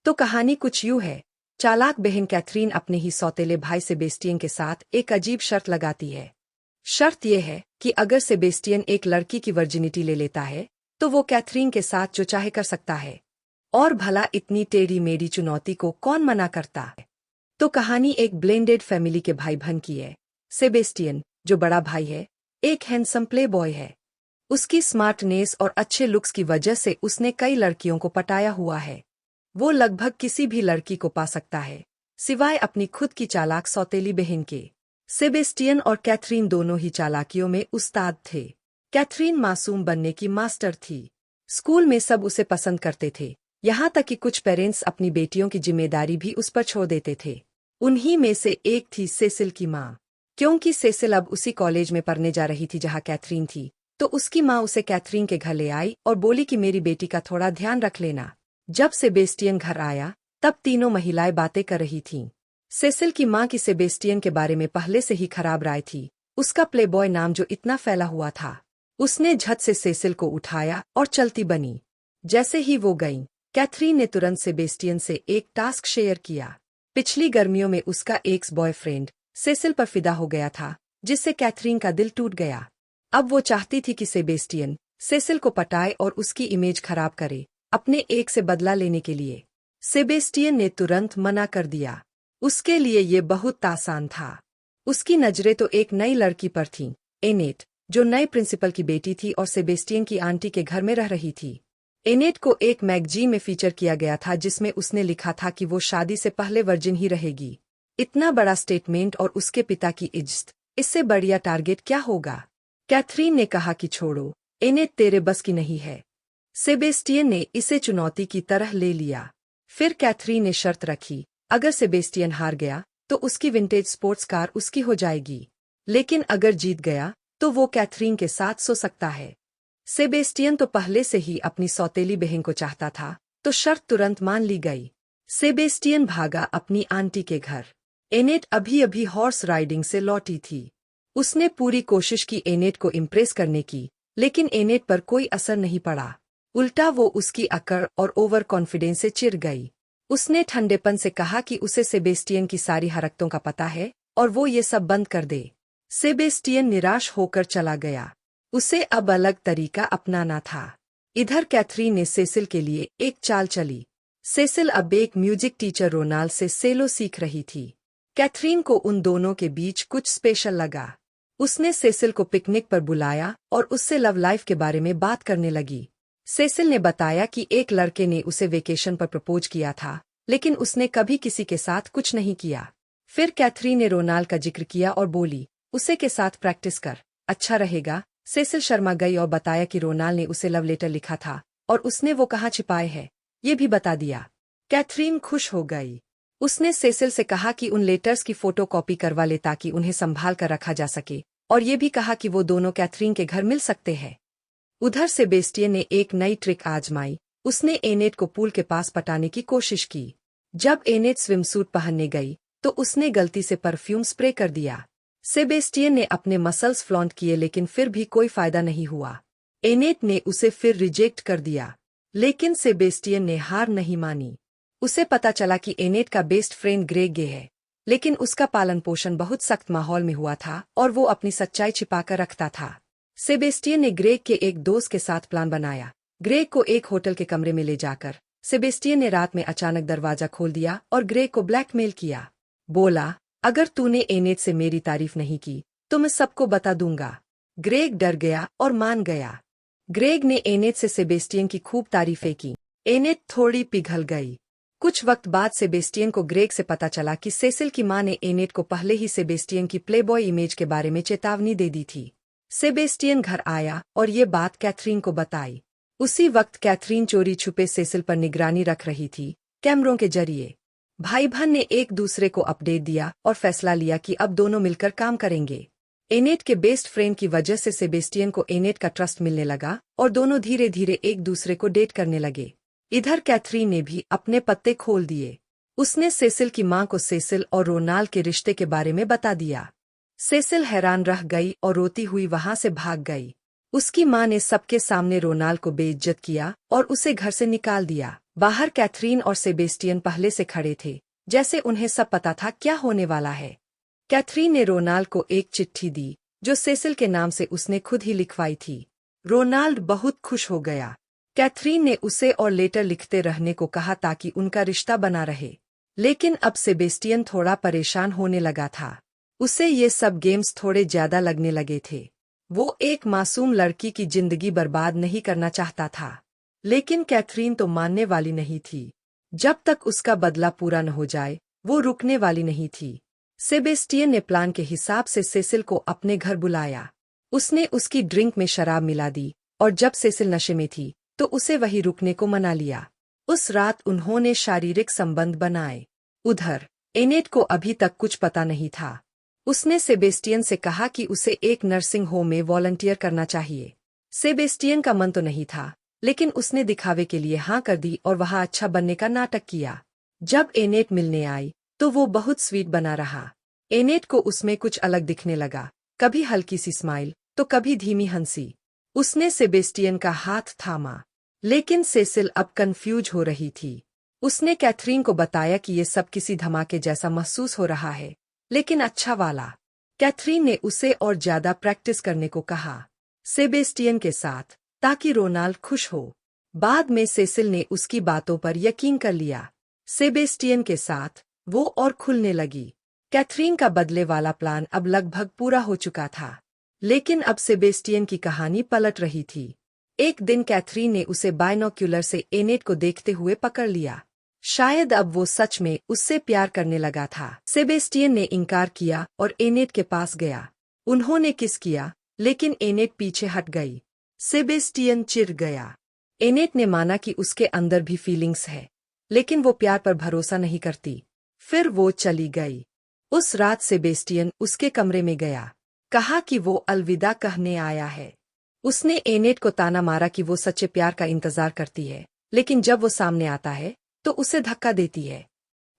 तो कहानी कुछ यूं है। चालाक बहन कैथरीन अपने ही सौतेले भाई सेबेस्टियन के साथ एक अजीब शर्त लगाती है। शर्त यह है कि अगर सेबेस्टियन एक लड़की की वर्जिनिटी ले लेता है तो वो कैथरीन के साथ जो चाहे कर सकता है। और भला इतनी टेढ़ी मेढ़ी चुनौती को कौन मना करता है। तो कहानी एक ब्लेंडेड फैमिली के भाई बहन की है। सेबेस्टियन, जो बड़ा भाई है, एक हैंडसम प्ले बॉय है। उसकी स्मार्टनेस और अच्छे लुक्स की वजह से उसने कई लड़कियों को पटाया हुआ है। वो लगभग किसी भी लड़की को पा सकता है, सिवाय अपनी खुद की चालाक सौतेली बहन के। सेबेस्टियन और कैथरीन दोनों ही चालाकियों में उस्ताद थे। कैथरीन मासूम बनने की मास्टर थी। स्कूल में सब उसे पसंद करते थे, यहाँ तक कि कुछ पेरेंट्स अपनी बेटियों की जिम्मेदारी भी उस पर छोड़ देते थे। उन्हीं में से एक थी सेसिल की माँ। क्योंकि सेसिल अब उसी कॉलेज में पढ़ने जा रही थी जहाँ कैथरीन थी, तो उसकी माँ उसे कैथरीन के घर ले आई और बोली कि मेरी बेटी का थोड़ा ध्यान रख लेना। जब सेबेस्टियन घर आया तब तीनों महिलाएं बातें कर रही थीं। सेसिल की माँ की सेबेस्टियन के बारे में पहले से ही खराब राय थी, उसका प्लेबॉय नाम जो इतना फैला हुआ था। उसने झट से सेसिल को उठाया और चलती बनी। जैसे ही वो गईं, कैथरीन ने तुरंत सेबेस्टियन से एक टास्क शेयर किया। पिछली गर्मियों में उसका एक्स बॉयफ्रेंड सेसिल पर फिदा हो गया था, जिससे कैथरीन का दिल टूट गया। अब वो चाहती थी कि सेबेस्टियन सेसिल को पटाए और उसकी इमेज खराब करे, अपने एक से बदला लेने के लिए। सेबेस्टियन ने तुरंत मना कर दिया। उसके लिए ये बहुत आसान था। उसकी नजरें तो एक नई लड़की पर थीं, एनेट, जो नए प्रिंसिपल की बेटी थी और सेबेस्टियन की आंटी के घर में रह रही थी। एनेट को एक मैगजीन में फीचर किया गया था जिसमें उसने लिखा था कि वो शादी से पहले वर्जिन ही रहेगी। इतना बड़ा स्टेटमेंट और उसके पिता की इज्जत, इससे बढ़िया टारगेट क्या होगा। कैथरीन ने कहा कि छोड़ो, एनेट तेरे बस की नहीं है। सेबेस्टियन ने इसे चुनौती की तरह ले लिया। फिर कैथरीन ने शर्त रखी, अगर सेबेस्टियन हार गया तो उसकी विंटेज स्पोर्ट्स कार उसकी हो जाएगी, लेकिन अगर जीत गया तो वो कैथरीन के साथ सो सकता है। सेबेस्टियन तो पहले से ही अपनी सौतेली बहन को चाहता था, तो शर्त तुरंत मान ली गई। सेबेस्टियन भागा अपनी आंटी के घर। एनेट अभी अभी हॉर्स राइडिंग से लौटी थी। उसने पूरी कोशिश की एनेट को इम्प्रेस करने की, लेकिन एनेट पर कोई असर नहीं पड़ा। उल्टा वो उसकी अकड़ और ओवर कॉन्फिडेंस से चिढ़ गई। उसने ठंडेपन से कहा कि उसे सेबेस्टियन की सारी हरकतों का पता है और वो ये सब बंद कर दे। सेबेस्टियन निराश होकर चला गया। उसे अब अलग तरीका अपनाना था। इधर कैथरीन ने सेसिल के लिए एक चाल चली। सेसिल अब एक म्यूजिक टीचर रोनाल्ड से सेलो सीख रही थी। कैथरीन को उन दोनों के बीच कुछ स्पेशल लगा। उसने सेसिल को पिकनिक पर बुलाया और उससे लव लाइफ के बारे में बात करने लगी। सेसिल ने बताया कि एक लड़के ने उसे वेकेशन पर प्रपोज किया था, लेकिन उसने कभी किसी के साथ कुछ नहीं किया। फिर कैथरीन ने रोनाल्ड का जिक्र किया और बोली, उसे के साथ प्रैक्टिस कर, अच्छा रहेगा। सेसिल शर्मा गई और बताया कि रोनाल्ड ने उसे लव लेटर लिखा था और उसने वो कहाँ छिपाए है, ये भी बता दिया। कैथरीन खुश हो गई। उसने सेसिल से कहा कि उन लेटर्स की फोटो कॉपी करवा ले ताकि उन्हें संभाल कर रखा जा सके, और ये भी कहा कि वो दोनों कैथरीन के घर मिल सकते हैं। उधर सेबेस्टियन ने एक नई ट्रिक आजमाई। उसने एनेट को पूल के पास पटाने की कोशिश की। जब एनेट स्विमसूट पहनने गई तो उसने गलती से परफ्यूम स्प्रे कर दिया। सेबेस्टियन ने अपने मसल्स फ्लॉन्ट किए, लेकिन फिर भी कोई फायदा नहीं हुआ। एनेट ने उसे फिर रिजेक्ट कर दिया, लेकिन सेबेस्टियन ने हार नहीं मानी। उसे पता चला कि एनेट का बेस्ट फ्रेंड ग्रेग गे है, लेकिन उसका पालन पोषण बहुत सख्त माहौल में हुआ था और वो अपनी सच्चाई छिपाकर रखता था। सेबेस्टियन ने ग्रेग के एक दोस्त के साथ प्लान बनाया। ग्रेग को एक होटल के कमरे में ले जाकर सेबेस्टियन ने रात में अचानक दरवाजा खोल दिया और ग्रेग को ब्लैकमेल किया। बोला, अगर तूने एनेट से मेरी तारीफ नहीं की तो मैं सबको बता दूंगा। ग्रेग डर गया और मान गया। ग्रेग ने एनेट से सेबेस्टियन की खूब तारीफें की। एनेट थोड़ी पिघल गई। कुछ वक्त बाद सेबेस्टियन को ग्रेग से पता चला कि सेसिल की मां ने एनेट को पहले ही सेबेस्टियन की प्लेबॉय इमेज के बारे में चेतावनी दे दी थी। सेबेस्टियन घर आया और ये बात कैथरीन को बताई। उसी वक्त कैथरीन चोरी छुपे सेसिल पर निगरानी रख रही थी, कैमरों के जरिए। भाई बहन ने एक दूसरे को अपडेट दिया और फैसला लिया कि अब दोनों मिलकर काम करेंगे। एनेट के बेस्ट फ्रेंड की वजह से सेबेस्टियन को एनेट का ट्रस्ट मिलने लगा और दोनों धीरे धीरे एक दूसरे को डेट करने लगे। इधर कैथरीन ने भी अपने पत्ते खोल दिए। उसने सेसिल की मां को सेसिल और रोनाल्ड के रिश्ते के बारे में बता दिया। सेसिल हैरान रह गई और रोती हुई वहां से भाग गई। उसकी मां ने सबके सामने रोनाल्ड को बेइज्जत किया और उसे घर से निकाल दिया। बाहर कैथरीन और सेबेस्टियन पहले से खड़े थे, जैसे उन्हें सब पता था क्या होने वाला है। कैथरीन ने रोनाल्ड को एक चिट्ठी दी, जो सेसिल के नाम से उसने खुद ही लिखवाई थी। रोनाल्ड बहुत खुश हो गया। कैथरीन ने उसे और लेटर लिखते रहने को कहा ताकि उनका रिश्ता बना रहे। लेकिन अब सेबेस्टियन थोड़ा परेशान होने लगा था। उसे ये सब गेम्स थोड़े ज्यादा लगने लगे थे। वो एक मासूम लड़की की जिंदगी बर्बाद नहीं करना चाहता था। लेकिन कैथरीन तो मानने वाली नहीं थी। जब तक उसका बदला पूरा न हो जाए, वो रुकने वाली नहीं थी। सेबेस्टियन ने प्लान के हिसाब से सेसिल को अपने घर बुलाया। उसने उसकी ड्रिंक में शराब मिला दी, और जब सेसिल नशे में थी तो उसे वहीं रुकने को मना लिया। उस रात उन्होंने शारीरिक संबंध बनाए। उधर एनेट को अभी तक कुछ पता नहीं था। उसने सेबेस्टियन से कहा कि उसे एक नर्सिंग होम में वॉलंटियर करना चाहिए। सेबेस्टियन का मन तो नहीं था, लेकिन उसने दिखावे के लिए हाँ कर दी और वहाँ अच्छा बनने का नाटक किया। जब एनेट मिलने आई तो वो बहुत स्वीट बना रहा। एनेट को उसमें कुछ अलग दिखने लगा, कभी हल्की सी स्माइल तो कभी धीमी हंसी। उसने सेबेस्टियन का हाथ थामा, लेकिन सेसिल अब कंफ्यूज हो रही थी। उसने कैथरीन को बताया कि ये सब किसी धमाके जैसा महसूस हो रहा है, लेकिन अच्छा वाला। कैथरीन ने उसे और ज्यादा प्रैक्टिस करने को कहा, सेबेस्टियन के साथ, ताकि रोनाल्ड खुश हो। बाद में सेसिल ने उसकी बातों पर यकीन कर लिया। सेबेस्टियन के साथ वो और खुलने लगी। कैथरीन का बदले वाला प्लान अब लगभग पूरा हो चुका था। लेकिन अब सेबेस्टियन की कहानी पलट रही थी। एक दिन कैथरीन ने उसे बायनोक्यूलर से एनेट को देखते हुए पकड़ लिया। शायद अब वो सच में उससे प्यार करने लगा था। सेबेस्टियन ने इनकार किया और एनेट के पास गया। उन्होंने किस किया, लेकिन एनेट पीछे हट गई। सेबेस्टियन चिढ़ गया। एनेट ने माना कि उसके अंदर भी फीलिंग्स है, लेकिन वो प्यार पर भरोसा नहीं करती। फिर वो चली गई। उस रात सेबेस्टियन उसके कमरे में गया, कहा कि वो अलविदा कहने आया है। उसने एनेट को ताना मारा कि वो सच्चे प्यार का इंतजार करती है, लेकिन जब वो सामने आता है तो उसे धक्का देती है।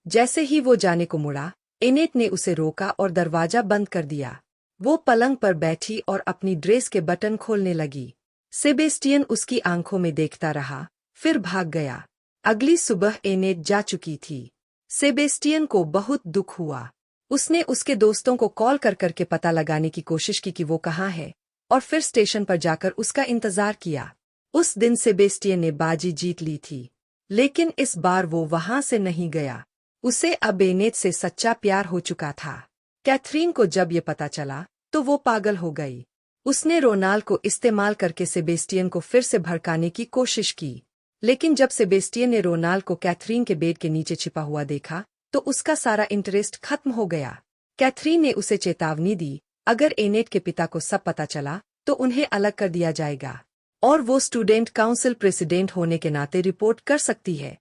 जैसे ही वो जाने को मुड़ा, एनेट ने उसे रोका और दरवाजा बंद कर दिया। वो पलंग पर बैठी और अपनी ड्रेस के बटन खोलने लगी। सेबेस्टियन उसकी आंखों में देखता रहा, फिर भाग गया। अगली सुबह एनेट जा चुकी थी। सेबेस्टियन को बहुत दुख हुआ। उसने उसके दोस्तों को कॉल कर करके पता लगाने की कोशिश की कि वो कहाँ है, और फिर स्टेशन पर जाकर उसका इंतजार किया। उस दिन सेबेस्टियन ने बाजी जीत ली थी, लेकिन इस बार वो वहां से नहीं गया। उसे अब एनेट से सच्चा प्यार हो चुका था। कैथरीन को जब ये पता चला तो वो पागल हो गई। उसने रोनाल्ड को इस्तेमाल करके सेबेस्टियन को फिर से भड़काने की कोशिश की। लेकिन जब सेबेस्टियन ने रोनाल्ड को कैथरीन के बेड के नीचे छिपा हुआ देखा तो उसका सारा इंटरेस्ट खत्म हो गया। कैथरीन ने उसे चेतावनी दी, अगर एनेट के पिता को सब पता चला तो उन्हें अलग कर दिया जाएगा, और वो स्टूडेंट काउंसिल प्रेसिडेंट होने के नाते रिपोर्ट कर सकती है।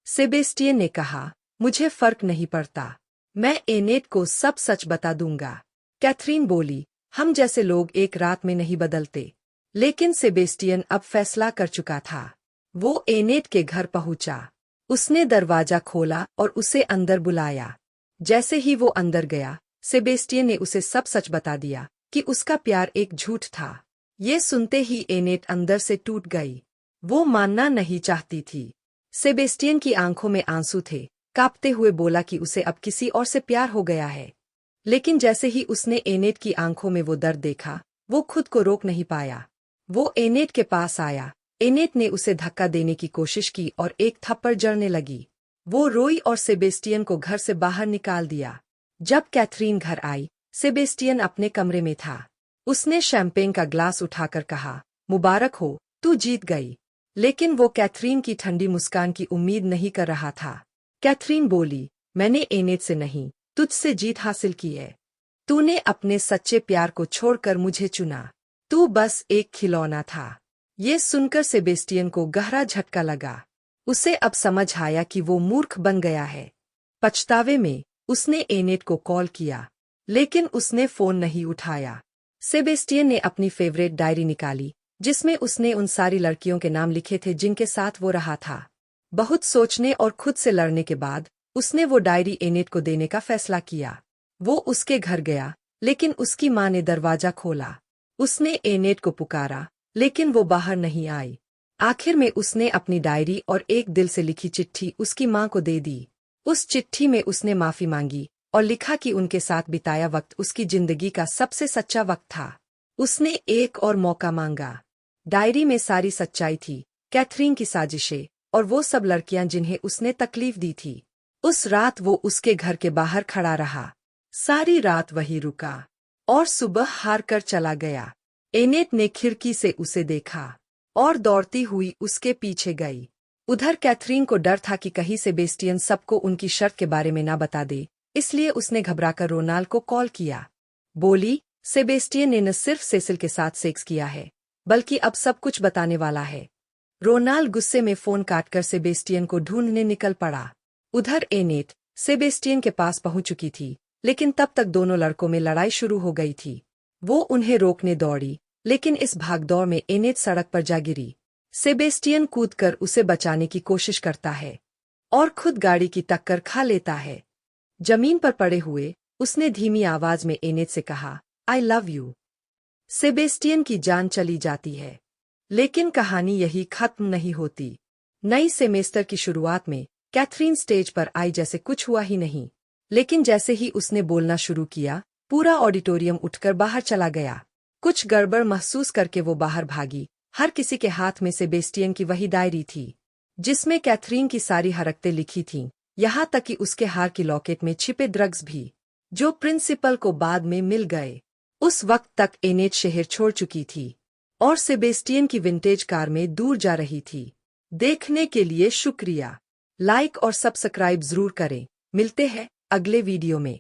सेबेस्टियन ने कहा, मुझे फर्क नहीं पड़ता, मैं एनेट को सब सच बता दूंगा। कैथरीन बोली, हम जैसे लोग एक रात में नहीं बदलते। लेकिन सेबेस्टियन अब फैसला कर चुका था। वो एनेट के घर पहुंचा। उसने दरवाजा खोला और उसे अंदर बुलाया। जैसे ही वो अंदर गया, सेबेस्टियन ने उसे सब सच बता दिया कि उसका प्यार एक झूठ था। ये सुनते ही एनेट अंदर से टूट गई। वो मानना नहीं चाहती थी। सेबेस्टियन की आंखों में आंसू थे, कांपते हुए बोला कि उसे अब किसी और से प्यार हो गया है। लेकिन जैसे ही उसने एनेट की आंखों में वो दर्द देखा, वो खुद को रोक नहीं पाया। वो एनेट के पास आया। एनेट ने उसे धक्का देने की कोशिश की और एक थप्पड़ जड़ने लगी। वो रोई और सेबेस्टियन को घर से बाहर निकाल दिया। जब कैथरीन घर आई, सेबेस्टियन अपने कमरे में था। उसने शैंपेन का ग्लास उठाकर कहा, मुबारक हो, तू जीत गई। लेकिन वो कैथरीन की ठंडी मुस्कान की उम्मीद नहीं कर रहा था। कैथरीन बोली, मैंने एनेट से नहीं, तुझसे जीत हासिल की है। तूने अपने सच्चे प्यार को छोड़कर मुझे चुना। तू बस एक खिलौना था। ये सुनकर सेबेस्टियन को गहरा झटका लगा। उसे अब समझ आया कि वो मूर्ख बन गया है। पछतावे में उसने एनेट को कॉल किया, लेकिन उसने फोन नहीं उठाया। सेबेस्टियन ने अपनी फेवरेट डायरी निकाली, जिसमें उसने उन सारी लड़कियों के नाम लिखे थे जिनके साथ वो रहा था। बहुत सोचने और खुद से लड़ने के बाद उसने वो डायरी एनेट को देने का फैसला किया। वो उसके घर गया, लेकिन उसकी माँ ने दरवाजा खोला। उसने एनेट को पुकारा, लेकिन वो बाहर नहीं आई। आखिर में उसने अपनी डायरी और एक दिल से लिखी चिट्ठी उसकी मां को दे दी। उस चिट्ठी में उसने माफी मांगी और लिखा कि उनके साथ बिताया वक्त उसकी जिंदगी का सबसे सच्चा वक्त था। उसने एक और मौका मांगा। डायरी में सारी सच्चाई थी, कैथरीन की साजिशें और वो सब लड़कियां जिन्हें उसने तकलीफ दी थी। उस रात वो उसके घर के बाहर खड़ा रहा, सारी रात वही रुका और सुबह हार कर चला गया। एनेट ने खिड़की से उसे देखा और दौड़ती हुई उसके पीछे गई। उधर कैथरीन को डर था कि कहीं सेबेस्टियन सबको उनकी शर्त के बारे में ना बता दे, इसलिए उसने घबराकर रोनाल्ड को कॉल किया। बोली, सेबेस्टियन ने न सिर्फ सेसिल के साथ सेक्स किया है, बल्कि अब सब कुछ बताने वाला है। रोनाल्ड गुस्से में फोन काटकर सेबेस्टियन को ढूंढने निकल पड़ा। उधर एनेट सेबेस्टियन के पास पहुंच चुकी थी, लेकिन तब तक दोनों लड़कों में लड़ाई शुरू हो गई थी। वो उन्हें रोकने दौड़ी, लेकिन इस भागदौड़ में एनेट सड़क पर जा गिरी। सेबेस्टियन कूदकर उसे बचाने की कोशिश करता है और खुद गाड़ी की टक्कर खा लेता है। जमीन पर पड़े हुए उसने धीमी आवाज में एनेट से कहा, आई लव यू। सेबेस्टियन की जान चली जाती है। लेकिन कहानी यही खत्म नहीं होती। नई सेमेस्टर की शुरुआत में कैथरीन स्टेज पर आई जैसे कुछ हुआ ही नहीं, लेकिन जैसे ही उसने बोलना शुरू किया, पूरा ऑडिटोरियम उठकर बाहर चला गया। कुछ गड़बड़ महसूस करके वो बाहर भागी। हर किसी के हाथ में सेबेस्टियन की वही डायरी थी, जिसमें कैथरीन की सारी हरकतें लिखी थीं, यहाँ तक कि उसके हार की लॉकेट में छिपे ड्रग्स भी, जो प्रिंसिपल को बाद में मिल गए। उस वक्त तक एनेट शहर छोड़ चुकी थी और सेबेस्टियन की विंटेज कार में दूर जा रही थी। देखने के लिए शुक्रिया। लाइक और सब्सक्राइब जरूर करें। मिलते हैं अगले वीडियो में।